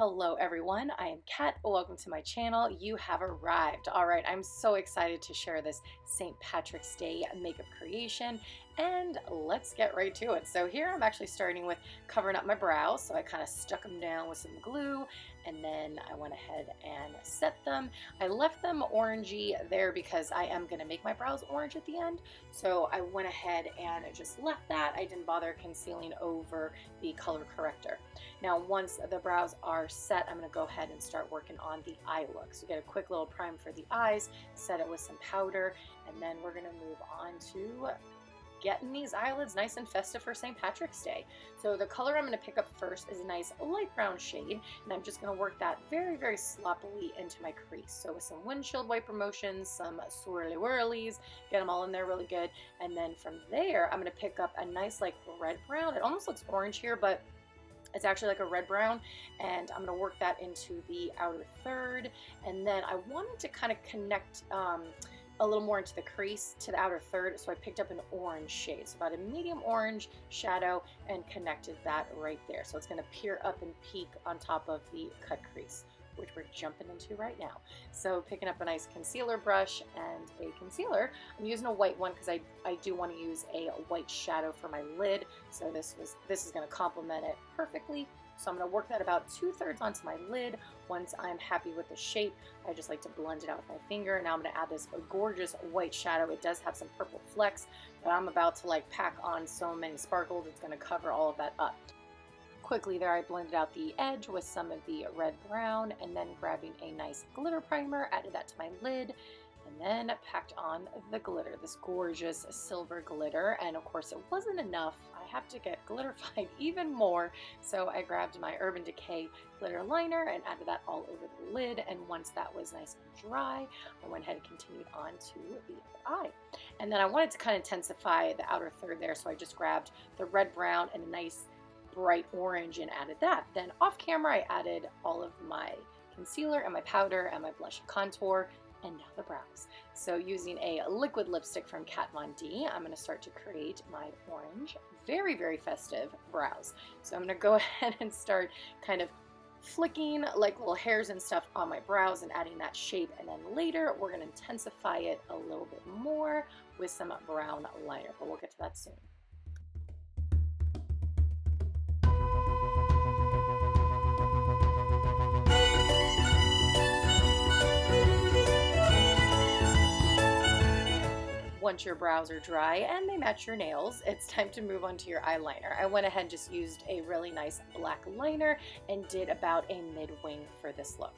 Hello everyone, I am Kat. Welcome to my channel. You have arrived. All right, I'm so excited to share this St. Patrick's Day makeup creation, and let's get right to it. So here I'm actually starting with covering up my brows. So I kind of stuck them down with some glue, and then I went ahead and set them. I left them orangey there because I am going to make my brows orange at the end. So I went ahead and just left that. I didn't bother concealing over the color corrector. Now once the brows are set, I'm going to go ahead and start working on the eye look. So get a quick little prime for the eyes, set it with some powder, and then we're going to move on to getting these eyelids nice and festive for St. Patrick's Day. So the color I'm going to pick up first is a nice light brown shade, and I'm just going to work that very, very sloppily into my crease. So with some windshield wiper motions, some swirly whirlies, get them all in there really good. And then from there, I'm going to pick up a nice like red brown. It almost looks orange here, but it's actually like a red brown, and I'm going to work that into the outer third. And then I wanted to kind of connect a little more into the crease to the outer third, so I picked up an orange shade, so about a medium orange shadow, and connected that right there. So it's going to peer up and peak on top of the cut crease, which we're jumping into right now. So picking up a nice concealer brush and a concealer. I'm using a white one because I do want to use a white shadow for my lid. So this is going to complement it perfectly. So I'm going to work that about 2/3 onto my lid. Once I'm happy with the shape, I just like to blend it out with my finger. Now I'm going to add this gorgeous white shadow. It does have some purple flecks, but I'm about to like pack on so many sparkles, it's going to cover all of that up. Quickly there, I blended out the edge with some of the red brown, and then grabbing a nice glitter primer, added that to my lid, and then packed on the glitter, this gorgeous silver glitter. And of course it wasn't enough. I have to get glitterified even more. So I grabbed my Urban Decay glitter liner and added that all over the lid. And once that was nice and dry, I went ahead and continued on to the other eye. And then I wanted to kind of intensify the outer third there. So I just grabbed the red brown and a nice bright orange and added that. Then off camera, I added all of my concealer and my powder and my blush and contour, and now the brows. So using a liquid lipstick from Kat Von D, I'm going to start to create my orange, very, very festive brows. So I'm going to go ahead and start kind of flicking like little hairs and stuff on my brows and adding that shape, and then later we're going to intensify it a little bit more with some brown liner, but we'll get to that soon. Once your brows are dry and they match your nails, it's time to move on to your eyeliner. I went ahead and just used a really nice black liner and did about a mid-wing for this look.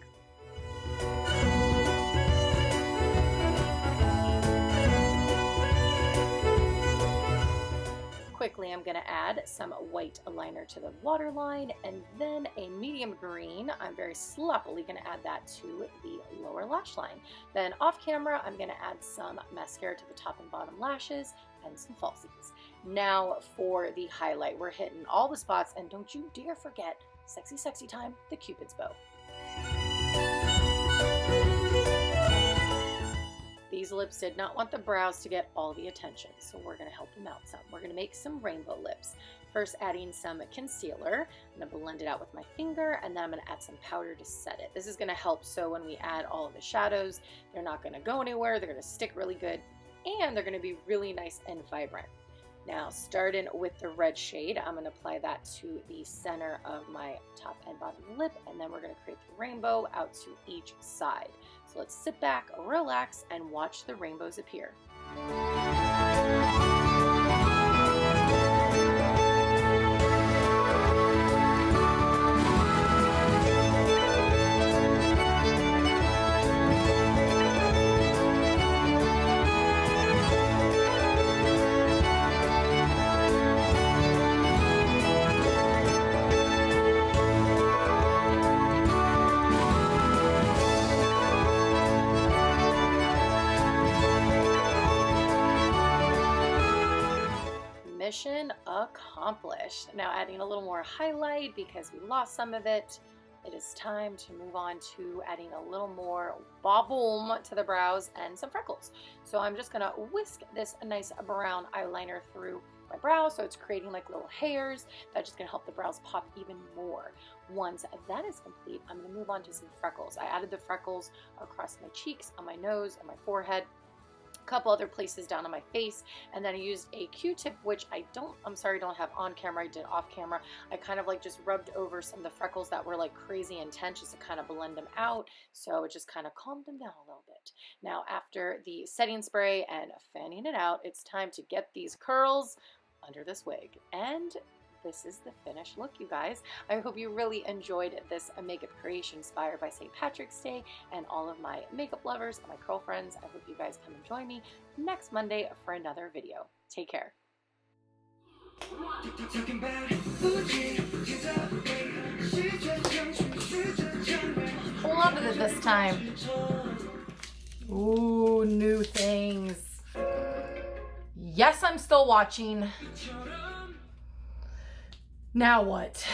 Quickly, I'm going to add some white liner to the waterline, and then a medium green. I'm very sloppily going to add that to the lower lash line. Then off camera, I'm going to add some mascara to the top and bottom lashes and some falsies. Now for the highlight, we're hitting all the spots, and don't you dare forget, sexy, sexy time, the Cupid's bow. These lips did not want the brows to get all the attention, so we're going to help them out some. We're going to make some rainbow lips. First, adding some concealer. I'm going to blend it out with my finger, and then I'm going to add some powder to set it. This is going to help so when we add all of the shadows, they're not going to go anywhere. They're going to stick really good, and they're going to be really nice and vibrant. Now, starting with the red shade, I'm going to apply that to the center of my top and bottom lip, and then we're going to create the rainbow out to each side. So let's sit back, relax, and watch the rainbows appear. Mission accomplished. Now adding a little more highlight because we lost some of it. It is time to move on to adding a little more bob-boom to the brows and some freckles. So I'm just gonna whisk this nice brown eyeliner through my brow, so it's creating like little hairs. That's just gonna help the brows pop even more. Once that is complete, I'm gonna move on to some freckles. I added the freckles across my cheeks, on my nose, on my forehead, a couple other places down on my face, and then I used a Q-tip, which I'm sorry, don't have on camera. I did off camera. I kind of like just rubbed over some of the freckles that were like crazy intense, just to kind of blend them out, so it just kind of calmed them down a little bit. Now after the setting spray and fanning it out, it's time to get these curls under this wig, and this is the finished look, you guys. I hope you really enjoyed this makeup creation inspired by St. Patrick's Day, and all of my makeup lovers and my curl friends, I hope you guys come and join me next Monday for another video. Take care. Hold on to it this time. Ooh, new things. Yes, I'm still watching. Now what?